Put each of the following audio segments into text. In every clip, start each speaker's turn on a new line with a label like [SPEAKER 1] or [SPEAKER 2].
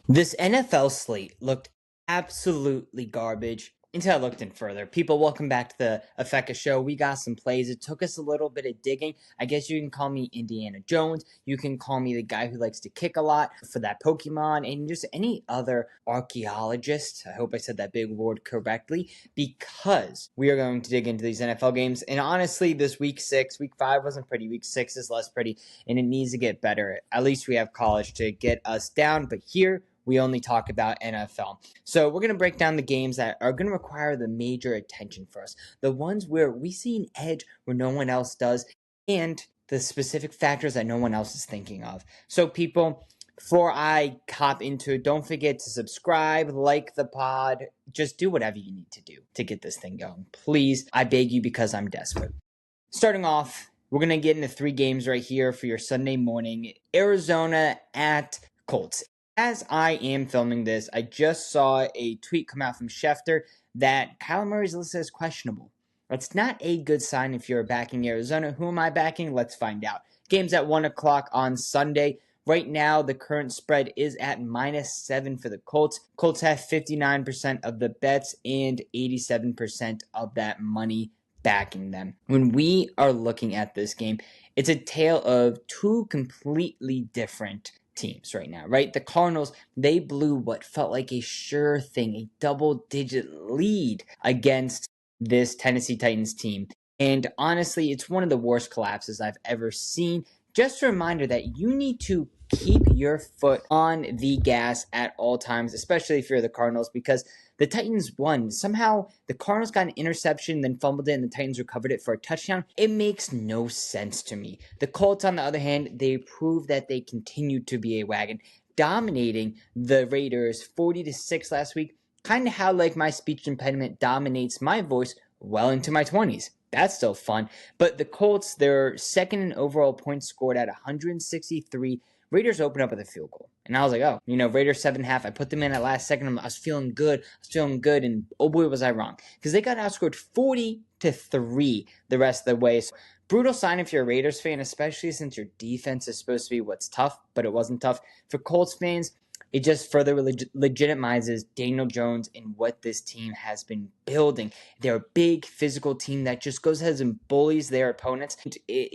[SPEAKER 1] This NFL slate looked absolutely garbage until I looked in further. People, welcome back to the Affaka Show. We got some plays. It took us a little bit of digging. I guess you can call me Indiana Jones. You can call me the guy who likes to kick a lot for that Pokemon, and just any other archaeologist. I hope I said that big word correctly, because we are going to dig into these NFL games. And honestly, this week 5 wasn't pretty. Week 6 is less pretty, and it needs to get better. At least we have college to get us down, but here we only talk about NFL. So we're going to break down the games that are going to require the major attention for us. The ones where we see an edge where no one else does, and the specific factors that no one else is thinking of. So people, before I hop into it, don't forget to subscribe, like the pod, just do whatever you need to do to get this thing going. Please, I beg you, because I'm desperate. Starting off, we're going to get into 3 games right here for your Sunday morning. Arizona at Colts. As I am filming this, I just saw a tweet come out from Schefter that Kyler Murray is listed as questionable. That's not a good sign if you're backing Arizona. Who am I backing? Let's find out. Game's at 1 o'clock on Sunday. Right now, the current spread is at -7 for the Colts. Colts have 59% of the bets and 87% of that money backing them. When we are looking at this game, it's a tale of 2 completely different teams right now, right? The Cardinals, they blew what felt like a sure thing, a double-digit lead against this Tennessee Titans team. And honestly, it's one of the worst collapses I've ever seen. Just a reminder that you need to keep your foot on the gas at all times, especially if you're the Cardinals, because the Titans won. Somehow, the Cardinals got an interception, then fumbled it, and the Titans recovered it for a touchdown. It makes no sense to me. The Colts, on the other hand, they proved that they continue to be a wagon, dominating the Raiders 40-6 last week. Kind of how, like, my speech impediment dominates my voice well into my 20s. That's still fun. But the Colts, they're second in overall points scored at 163. Raiders opened up with a field goal. And I was like, oh, Raiders 7.5. I put them in at last second. I was feeling good. And oh boy, was I wrong. Because they got outscored 40-3 the rest of the way. So, brutal sign if you're a Raiders fan, especially since your defense is supposed to be what's tough, but it wasn't tough. For Colts fans, it just further legitimizes Daniel Jones and what this team has been building. They're a big physical team that just goes ahead and bullies their opponents.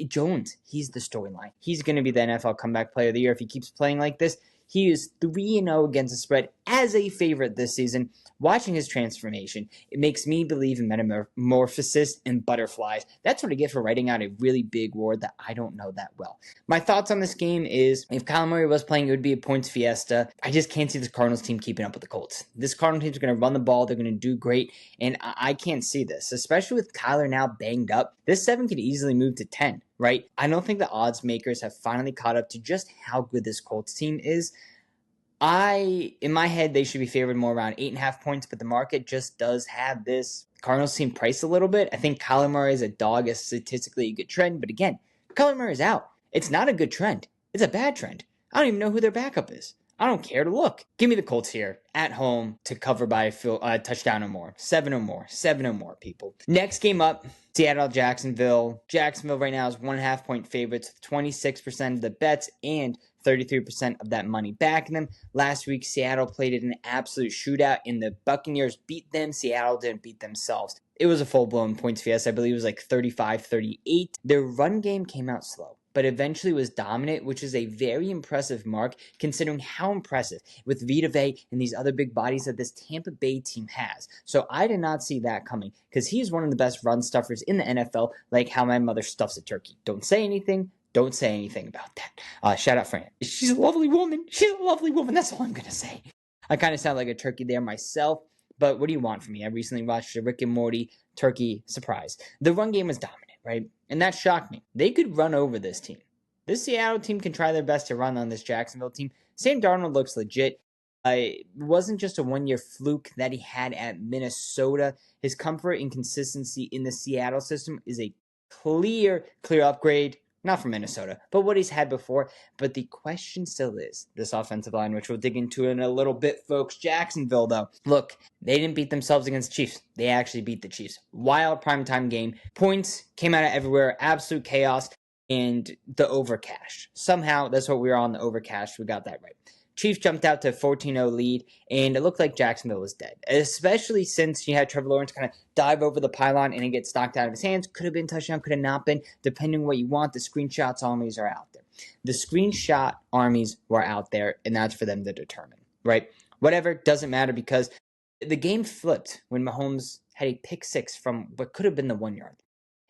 [SPEAKER 1] Jones, he's the storyline. He's going to be the NFL Comeback Player of the Year if he keeps playing like this. He is 3-0 against the spread as a favorite this season. Watching his transformation, it makes me believe in metamorphosis and butterflies. That's what I get for writing out a really big word that I don't know that well. My thoughts on this game is, if Kyler Murray was playing, it would be a points fiesta. I just can't see this Cardinals team keeping up with the Colts. This Cardinals team is going to run the ball. They're going to do great, and I can't see this, especially with Kyler now banged up. This 7 could easily move to 10. Right? I don't think the odds makers have finally caught up to just how good this Colts team is. In my head, they should be favored more around 8.5 points, but the market just does have this Cardinals team priced a little bit. I think Kyler Murray as a dog is statistically a good trend, but again, Kyler Murray is out. It's not a good trend. It's a bad trend. I don't even know who their backup is. I don't care to look. Give me the Colts here at home to cover by a touchdown or more. 7 or more. 7 or more, people. Next game up, Seattle, Jacksonville. Jacksonville right now is 1.5 point favorites, 26% of the bets and 33% of that money backing them. Last week, Seattle played in an absolute shootout, and the Buccaneers beat them. Seattle didn't beat themselves. It was a full-blown points fiesta. I believe it was like 35-38. Their run game came out slow, but eventually was dominant, which is a very impressive mark considering how impressive with Vita Vea and these other big bodies that this Tampa Bay team has. So I did not see that coming because he's one of the best run stuffers in the NFL, like how my mother stuffs a turkey. Don't say anything. Don't say anything about that. Shout out Fran. She's a lovely woman. She's a lovely woman. That's all I'm going to say. I kind of sound like a turkey there myself, but what do you want from me? I recently watched a Rick and Morty turkey surprise. The run game was dominant, right? And that shocked me. They could run over this team. This Seattle team can try their best to run on this Jacksonville team. Sam Darnold looks legit. It wasn't just a one-year fluke that he had at Minnesota. His comfort and consistency in the Seattle system is a clear upgrade. Not from Minnesota, but what he's had before. But the question still is this offensive line, which we'll dig into in a little bit, folks. Jacksonville, though. Look, they didn't beat themselves against the Chiefs. They actually beat the Chiefs. Wild primetime game. Points came out of everywhere. Absolute chaos. And the overcash. Somehow, that's what we were on, the overcash. We got that right. Chiefs jumped out to a 14-0 lead, and it looked like Jacksonville was dead, especially since you had Trevor Lawrence kind of dive over the pylon and it gets knocked out of his hands. Could have been touchdown, could have not been, depending on what you want. The screenshots armies are out there. The screenshot armies were out there, and that's for them to determine, right? Whatever, doesn't matter, because the game flipped when Mahomes had a pick six from what could have been the 1 yard.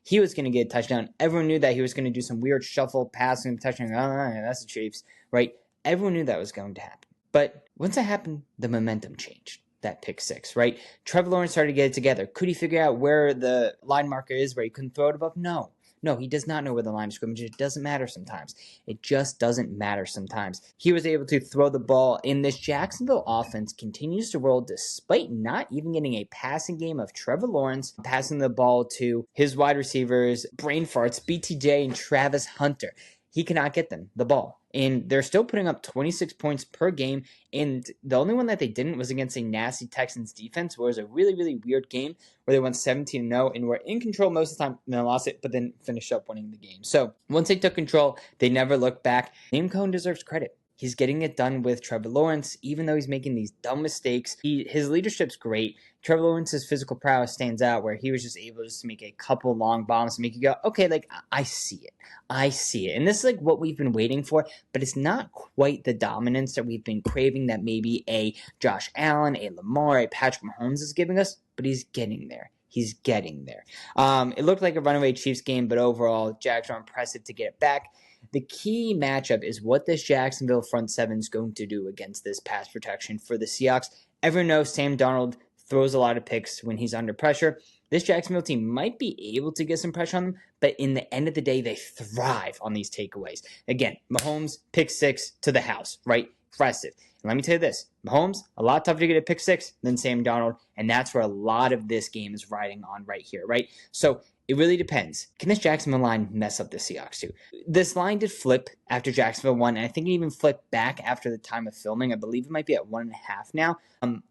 [SPEAKER 1] He was going to get a touchdown. Everyone knew that he was going to do some weird shuffle, passing, touchdown. Oh, that's the Chiefs, right? Everyone knew that was going to happen. But once that happened, the momentum changed. That pick six, right? Trevor Lawrence started to get it together. Could he figure out where the line marker is, where he couldn't throw it above? No. No, he does not know where the line of scrimmage is. It doesn't matter sometimes. It just doesn't matter sometimes. He was able to throw the ball, and this Jacksonville offense continues to roll despite not even getting a passing game of Trevor Lawrence passing the ball to his wide receivers, brain farts, BTJ and Travis Hunter. He cannot get them the ball. And they're still putting up 26 points per game. And the only one that they didn't was against a nasty Texans defense, where it was a really, really weird game where they went 17-0 and were in control most of the time and then lost it, but then finished up winning the game. So once they took control, they never looked back. Liam Cohen deserves credit. He's getting it done with Trevor Lawrence, even though he's making these dumb mistakes. His leadership's great. Trevor Lawrence's physical prowess stands out, where he was just able to make a couple long bombs to make you go, okay, like, I see it. I see it. And this is like what we've been waiting for, but it's not quite the dominance that we've been craving that maybe a Josh Allen, a Lamar, a Patrick Mahomes is giving us, but he's getting there. He's getting there. It looked like a runaway Chiefs game, but overall, Jags are impressive to get it back. The key matchup is what this Jacksonville front seven is going to do against this pass protection for the Seahawks. Everyone knows Sam Darnold throws a lot of picks when he's under pressure. This Jacksonville team might be able to get some pressure on them, but in the end of the day, they thrive on these takeaways. Again, Mahomes, pick six to the house, right? Impressive. And let me tell you this, Mahomes, a lot tougher to get a pick six than Sam Darnold, and that's where a lot of this game is riding on right here, right? So it really depends. Can this Jacksonville line mess up the Seahawks too? This line did flip after Jacksonville won, and I think it even flipped back after the time of filming. I believe it might be at 1.5 now.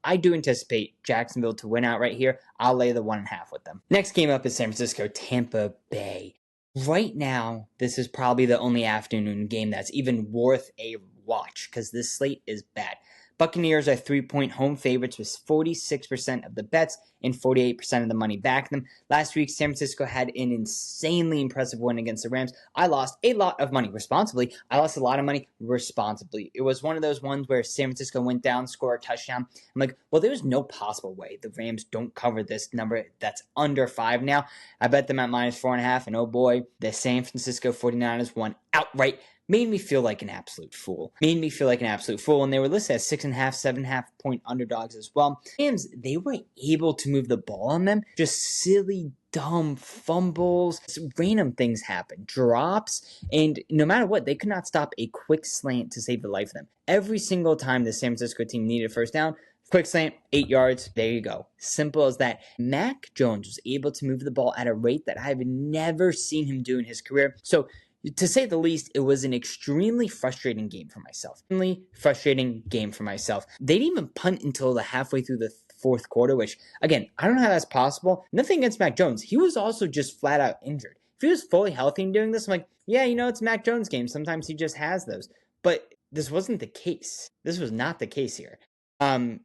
[SPEAKER 1] I do anticipate Jacksonville to win out right here. I'll lay the 1.5 with them. Next game up is San Francisco, Tampa Bay. Right now, this is probably the only afternoon game that's even worth a watch because this slate is bad. Buccaneers are 3-point home favorites with 46% of the bets and 48% of the money backing them. Last week, San Francisco had an insanely impressive win against the Rams. I lost a lot of money responsibly. I lost a lot of money responsibly. It was one of those ones where San Francisco went down, scored a touchdown. I'm like, well, there's no possible way the Rams don't cover this number that's under 5 now. I bet them at -4.5, and oh boy, the San Francisco 49ers won outright. Made me feel like an absolute fool. And they were listed as 6.5, 7.5 point underdogs as well. Rams, they were able to move the ball on them. Just silly, dumb fumbles. Random things happen. Drops. And no matter what, they could not stop a quick slant to save the life of them. Every single time the San Francisco team needed a first down, quick slant, 8 yards, there you go. Simple as that. Mac Jones was able to move the ball at a rate that I've never seen him do in his career. So, to say the least, it was an extremely frustrating game for myself. They didn't even punt until the halfway through the fourth quarter, which, again, I don't know how that's possible. Nothing against Mac Jones. He was also just flat out injured. If he was fully healthy and doing this, I'm like, yeah, it's Mac Jones' game. Sometimes he just has those. But this wasn't the case. This was not the case here.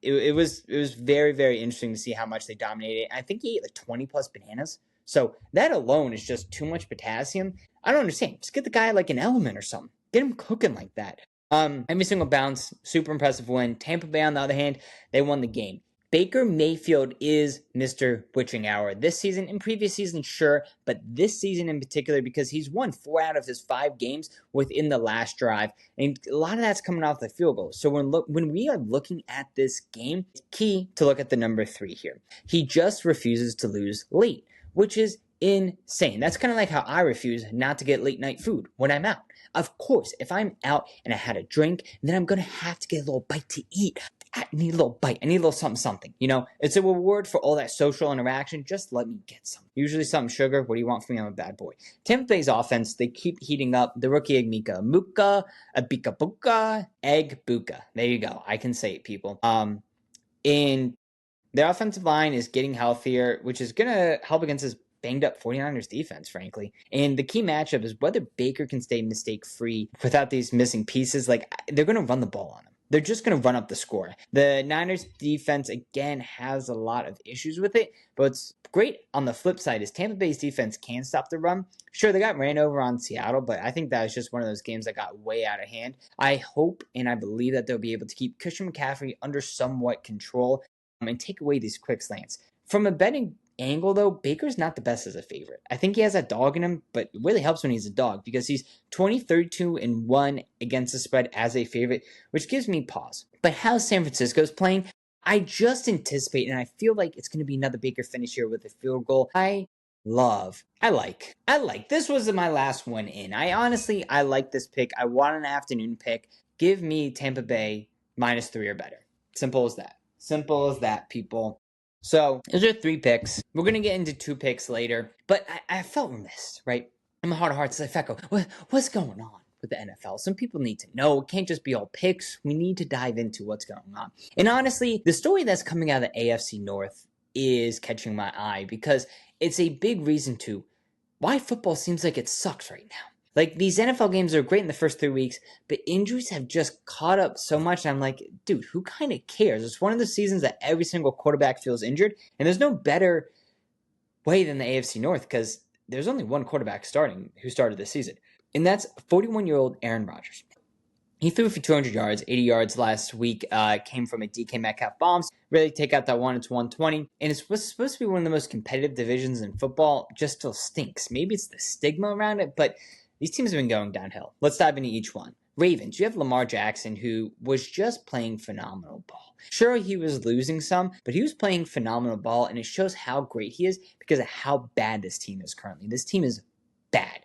[SPEAKER 1] It was very, very interesting to see how much they dominated. I think he ate like 20 plus bananas. So that alone is just too much potassium. I don't understand. Just get the guy like an element or something. Get him cooking like that. Every single bounce, super impressive win. Tampa Bay, on the other hand, they won the game. Baker Mayfield is Mr. Witching Hour this season. In previous seasons, sure, but this season in particular because he's won 4 out of his 5 games within the last drive, and a lot of that's coming off the field goal. So when we are looking at this game, it's key to look at the number 3 here. He just refuses to lose late, which is insane. That's kind of like how I refuse not to get late night food when I'm out. Of course, if I'm out and I had a drink, then I'm going to have to get a little bite to eat. I need a little bite. I need a little something. It's a reward for all that social interaction. Just let me get some. Usually something sugar. What do you want from me? I'm a bad boy. Tampa Bay's offense, they keep heating up. The rookie Egg Muka, Abika Buka, Egg Buka. There you go. I can say it, people. And their offensive line is getting healthier, which is going to help against this banged up 49ers defense, frankly. And the key matchup is whether Baker can stay mistake-free without these missing pieces. Like, they're going to run the ball on him. they're just going to run up the score. The Niners defense, again, has a lot of issues with it, but what's great on the flip side is Tampa Bay's defense can stop the run. Sure, they got ran over on Seattle, but I think that was just one of those games that got way out of hand. I hope and I believe that they'll be able to keep Christian McCaffrey under somewhat control and take away these quick slants. From a betting angle, though, Baker's not the best as a favorite. I think he has that dog in him, but it really helps when he's a dog because he's 20-32-1 against the spread as a favorite, which gives me pause. But how San Francisco's playing, I just anticipate, and I feel like it's going to be another Baker finish here with a field goal. I like. This was my last one in. I like this pick. I want an afternoon pick. Give me Tampa Bay -3 or better. Simple as that. Simple as that, people. So, those are 3 picks. We're going to get into 2 picks later. But I felt remiss, right? In my heart of hearts, Affaka, what's going on with the NFL? Some people need to know. It can't just be all picks. We need to dive into what's going on. And honestly, the story that's coming out of the AFC North is catching my eye because it's a big reason to why football seems like it sucks right now. Like, these NFL games are great in the first 3 weeks, but injuries have just caught up so much. And I'm like, dude, who kind of cares? It's one of the seasons that every single quarterback feels injured. And there's no better way than the AFC North because there's only one quarterback who started this season. And that's 41-year-old Aaron Rodgers. He threw for 200 yards, 80 yards last week, came from a DK Metcalf bombs. Really take out that one, it's 120. And it's supposed to be one of the most competitive divisions in football, just still stinks. Maybe it's the stigma around it, but these teams have been going downhill. Let's dive into each one. Ravens, you have Lamar Jackson, who was just playing phenomenal ball. Sure, he was losing some, but he was playing phenomenal ball, and it shows how great he is because of how bad this team is currently. This team is bad.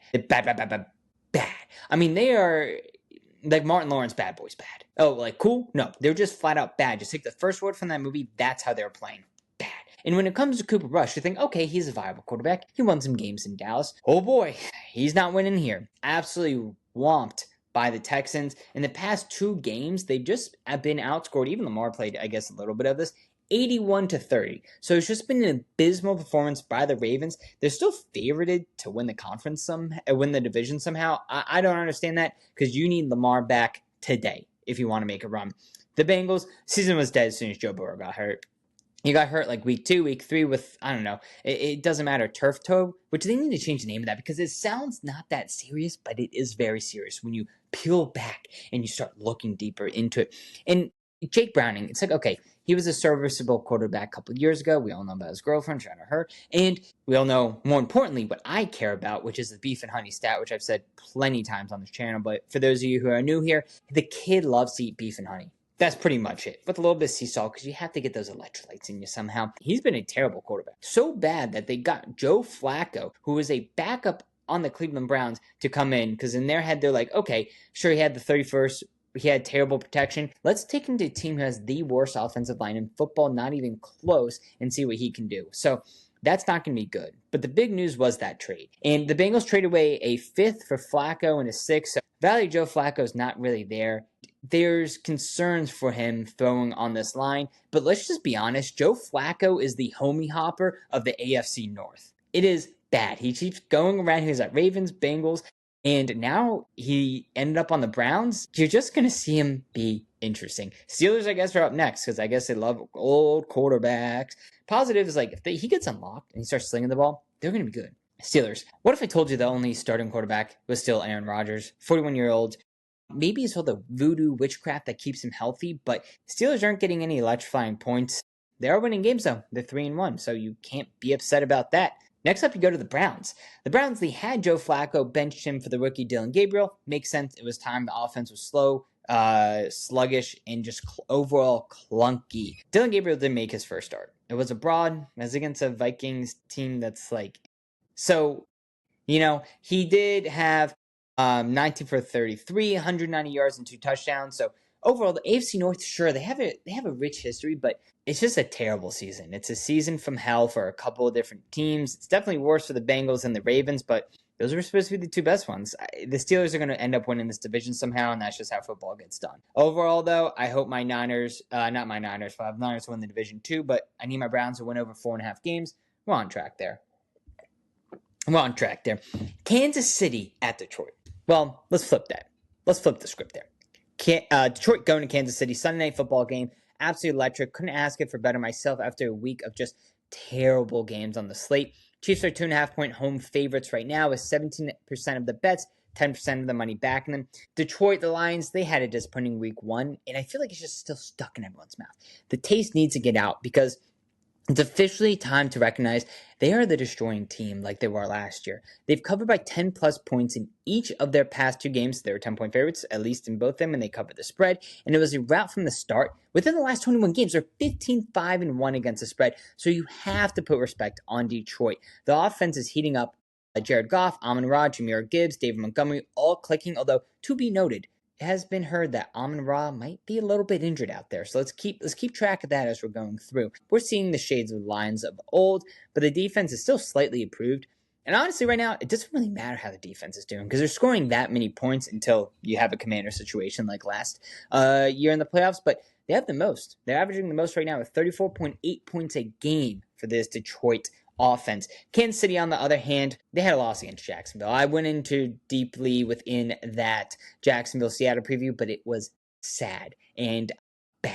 [SPEAKER 1] Bad. I mean, they are like Martin Lawrence, Bad Boys bad. Oh, like cool? No, they're just flat out bad. Just take the first word from that movie. That's how they're playing. Bad. And when it comes to Cooper Rush, you think, okay, he's a viable quarterback. He won some games in Dallas. Oh boy, he's not winning here. Absolutely whomped by the Texans. In the past 2 games, they've just been outscored. Even Lamar played, I guess, a little bit of this. 81-30. So it's just been an abysmal performance by the Ravens. They're still favorited to win the conference win the division somehow. I don't understand that because you need Lamar back today if you want to make a run. The Bengals, season was dead as soon as Joe Burrow got hurt. He got hurt like week 2, week 3 with, I don't know, it doesn't matter, turf toe, which they need to change the name of that because it sounds not that serious, but it is very serious when you peel back and you start looking deeper into it. And Jake Browning, it's like, okay, he was a serviceable quarterback a couple of years ago. We all know about his girlfriend, shout out her. And we all know, more importantly, what I care about, which is the beef and honey stat, which I've said plenty times on this channel. But for those of you who are new here, the kid loves to eat beef and honey. That's pretty much it. With a little bit of sea salt, because you have to get those electrolytes in you somehow. He's been a terrible quarterback. So bad that they got Joe Flacco, who was a backup on the Cleveland Browns, to come in. Because in their head, they're like, okay, sure, he had the 31st. He had terrible protection. Let's take him to a team who has the worst offensive line in football, not even close, and see what he can do. So that's not going to be good. But the big news was that trade. And the Bengals traded away a 5th for Flacco and a 6th. So value Joe Flacco is not really there. There's concerns for him throwing on this line. But let's just be honest. Joe Flacco is the homie hopper of the AFC North. It is bad. He keeps going around. He was at Ravens, Bengals, and now he ended up on the Browns. You're just going to see him be interesting. Steelers, I guess, are up next because I guess they love old quarterbacks. Positive is like if he gets unlocked and he starts slinging the ball, they're going to be good. Steelers. What if I told you the only starting quarterback was still Aaron Rodgers, 41-year-old? Maybe it's all the voodoo witchcraft that keeps him healthy, but Steelers aren't getting any electrifying points. They are winning games, though. They're 3-1, so you can't be upset about that. Next up, you go to the Browns. The Browns, they had Joe Flacco, benched him for the rookie Dylan Gabriel. Makes sense. It was time. The offense was slow, sluggish, and just overall clunky. Dylan Gabriel didn't make his first start. It was abroad. It was against a Vikings team that's like... So, he did have 19 for 33, 190 yards and 2 touchdowns. So overall, the AFC North, sure, they have a rich history, but it's just a terrible season. It's a season from hell for a couple of different teams. It's definitely worse for the Bengals and the Ravens, but those were supposed to be the 2 best ones. The Steelers are going to end up winning this division somehow, and that's just how football gets done. Overall, though, I hope my Niners, not my Niners, 5 Niners win the division too, but I need my Browns to win over 4.5 games. We're on track there. Kansas City at Detroit. Well, let's flip that. Let's flip the script there. Detroit going to Kansas City, Sunday Night Football game. Absolutely electric. Couldn't ask it for better myself after a week of just terrible games on the slate. Chiefs are 2.5-point home favorites right now with 17% of the bets, 10% of the money backing them. Detroit, the Lions, they had a disappointing week 1, and I feel like it's just still stuck in everyone's mouth. The taste needs to get out because it's officially time to recognize they are the destroying team like they were last year. They've covered by 10 plus points in each of their past 2 games. They were 10-point favorites, at least in both of them, and they covered the spread. And it was a rout from the start. Within the last 21 games, they're 15-5-1 against the spread. So you have to put respect on Detroit. The offense is heating up. Jared Goff, Amon-Ra, Jahmyr Gibbs, David Montgomery, all clicking. Although, to be noted, it has been heard that Amon-Ra might be a little bit injured out there. So let's keep track of that as we're going through. We're seeing the shades of the Lions of old, but the defense is still slightly improved. And honestly, right now, it doesn't really matter how the defense is doing because they're scoring that many points until you have a commander situation like last year in the playoffs. But they have the most. They're averaging the most right now with 34.8 points a game for this Detroit offense. Kansas City, on the other hand, they had a loss against Jacksonville. I went into deeply within that Jacksonville-Seattle preview, but it was sad and bad.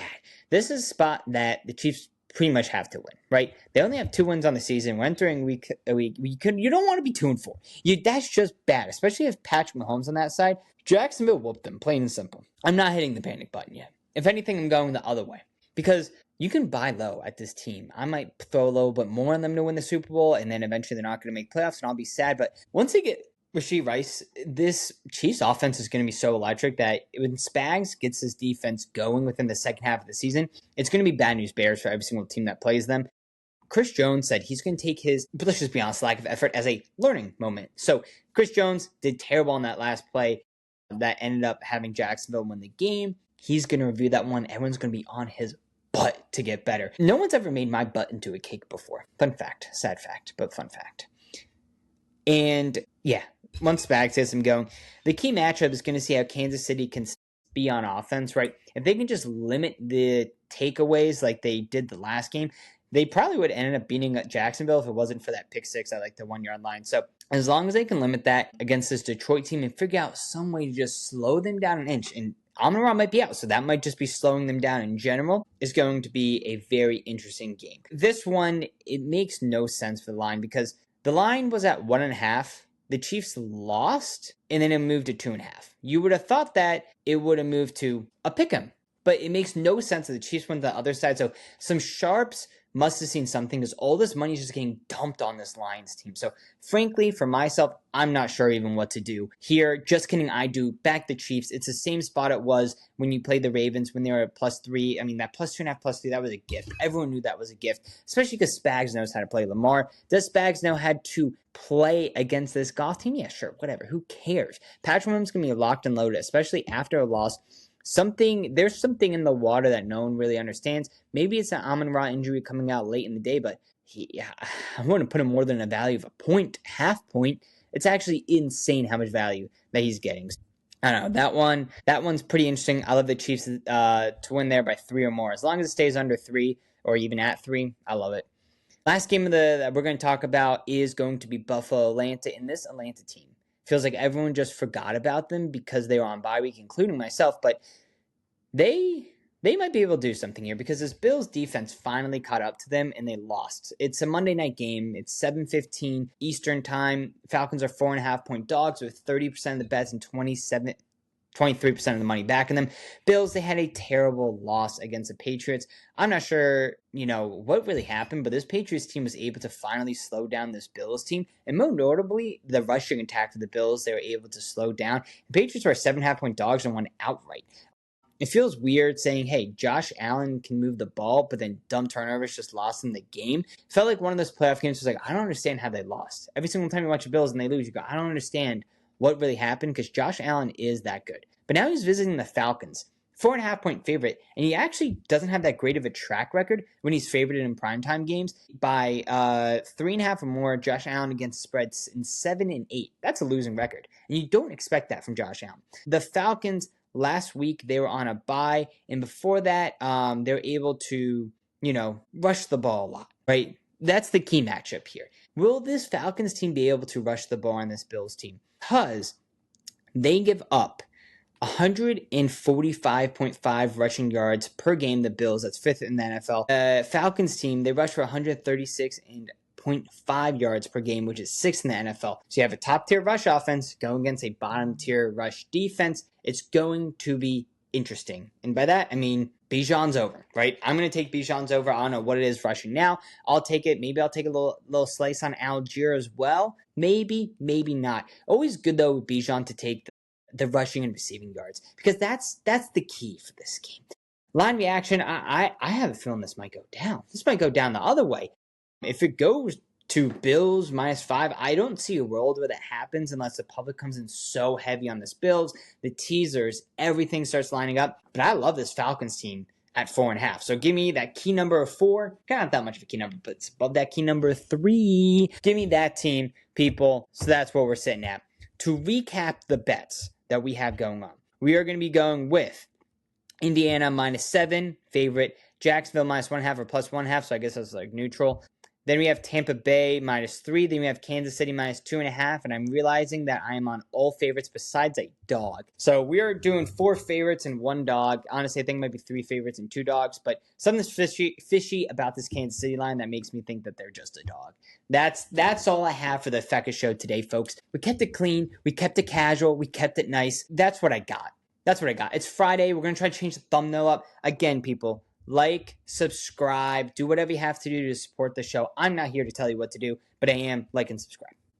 [SPEAKER 1] This is a spot that the Chiefs pretty much have to win, right? They only have 2 wins on the season. We're entering week. You don't want to be 2-4. That's just bad, especially if Patrick Mahomes on that side. Jacksonville whooped them, plain and simple. I'm not hitting the panic button yet. If anything, I'm going the other way because you can buy low at this team. I might throw a little bit more on them to win the Super Bowl, and then eventually they're not going to make playoffs, and I'll be sad. But once they get Rashee Rice, this Chiefs offense is going to be so electric that when Spags gets his defense going within the second half of the season, it's going to be bad news bears for every single team that plays them. Chris Jones said he's going to take his, let's just be honest, lack of effort as a learning moment. So Chris Jones did terrible on that last play that ended up having Jacksonville win the game. He's going to review that one. Everyone's going to be on his butt to get better. No one's ever made my butt into a cake before. Fun fact. Sad fact, but fun fact. And yeah, once Spags gets him going, the key matchup is going to see how Kansas City can be on offense, right? If they can just limit the takeaways like they did the last game, they probably would end up beating Jacksonville if it wasn't for that pick 6 at like the 1-yard line. So as long as they can limit that against this Detroit team and figure out some way to just slow them down an inch, and Amon-Ra might be out, so that might just be slowing them down in general, is going to be a very interesting game. This one, it makes no sense for the line because the line was at 1.5. The Chiefs lost, and then it moved to 2.5. You would have thought that it would have moved to a pick'em, but it makes no sense that the Chiefs went to the other side. So some sharps must have seen something because all this money is just getting dumped on this Lions team. So frankly, for myself, I'm not sure even what to do here. Just kidding, I do. Back the Chiefs. It's the same spot it was when you played the Ravens when they were at +3. I mean, that +2.5, +3, that was a gift. Everyone knew that was a gift, especially because Spags knows how to play Lamar. Does Spags know how to play against this Goff team? Yeah, sure, whatever. Who cares? Patrick Mahomes going to be locked and loaded, especially after a loss. There's something in the water that no one really understands. Maybe it's an Amon-Ra injury coming out late in the day, but I wouldn't put him more than a value of a point, half point. It's actually insane how much value that he's getting. I don't know, that one's pretty interesting. I love the Chiefs to win there by 3 or more. As long as it stays under 3 or even at 3, I love it. Last game that we're going to talk about is going to be Buffalo-Atlanta, and this Atlanta team feels like everyone just forgot about them because they were on bye week, including myself. But they might be able to do something here because this Bills defense finally caught up to them and they lost. It's a Monday night game. It's 7:15 Eastern time. Falcons are 4.5-point dogs with 30% of the bets and 23% of the money backing them. Bills, they had a terrible loss against the Patriots. I'm not sure, what really happened, but this Patriots team was able to finally slow down this Bills team. And more notably, the rushing attack of the Bills, they were able to slow down. The Patriots were 7.5-point dogs and won outright. It feels weird saying, hey, Josh Allen can move the ball, but then dumb turnovers just lost in the game. It felt like one of those playoff games was like, I don't understand how they lost. Every single time you watch the Bills and they lose, you go, I don't understand what really happened because Josh Allen is that good. But now he's visiting the Falcons, 4.5-point favorite, and he actually doesn't have that great of a track record when he's favored in primetime games. By 3.5 or more, Josh Allen against spreads in 7 and 8. That's a losing record, and you don't expect that from Josh Allen. The Falcons, last week, they were on a bye, and before that, they were able to, rush the ball a lot, right? That's the key matchup here. Will this Falcons team be able to rush the ball on this Bills team? Because they give up 145.5 rushing yards per game. The Bills, that's fifth in the NFL. The Falcons team, they rush for 136.5 yards per game, which is sixth in the NFL. So you have a top-tier rush offense going against a bottom-tier rush defense. It's going to be interesting. And by that, I mean Bijan's over, right? I'm going to take Bijan's over. I don't know what it is rushing now. I'll take it. Maybe I'll take a little slice on Algier as well. Maybe not. Always good, though, with Bijan to take the rushing and receiving yards, because that's the key for this game. Line reaction, I have a feeling this might go down. This might go down the other way. If it goes to Bills -5, I don't see a world where that happens unless the public comes in so heavy on this Bills, the teasers, everything starts lining up. But I love this Falcons team at 4.5. So give me that key number of 4. Kind of not that much of a key number, but it's above that key number 3. Give me that team, people. So that's what we're sitting at. To recap the bets that we have going on, we are going to be going with Indiana -7 favorite, Jacksonville -1.5 or +1.5, so I guess that's like neutral. Then we have Tampa Bay -3. Then we have Kansas City -2.5. And I'm realizing that I am on all favorites besides a dog. So we are doing 4 favorites and 1 dog. Honestly, I think it might be 3 favorites and 2 dogs. But something's fishy about this Kansas City line that makes me think that they're just a dog. That's all I have for the Affaka Show today, folks. We kept it clean. We kept it casual. We kept it nice. That's what I got. It's Friday. We're going to try to change the thumbnail up. Again, people, like, subscribe, do whatever you have to do to support the show. I'm not here to tell you what to do, but I am like and subscribe.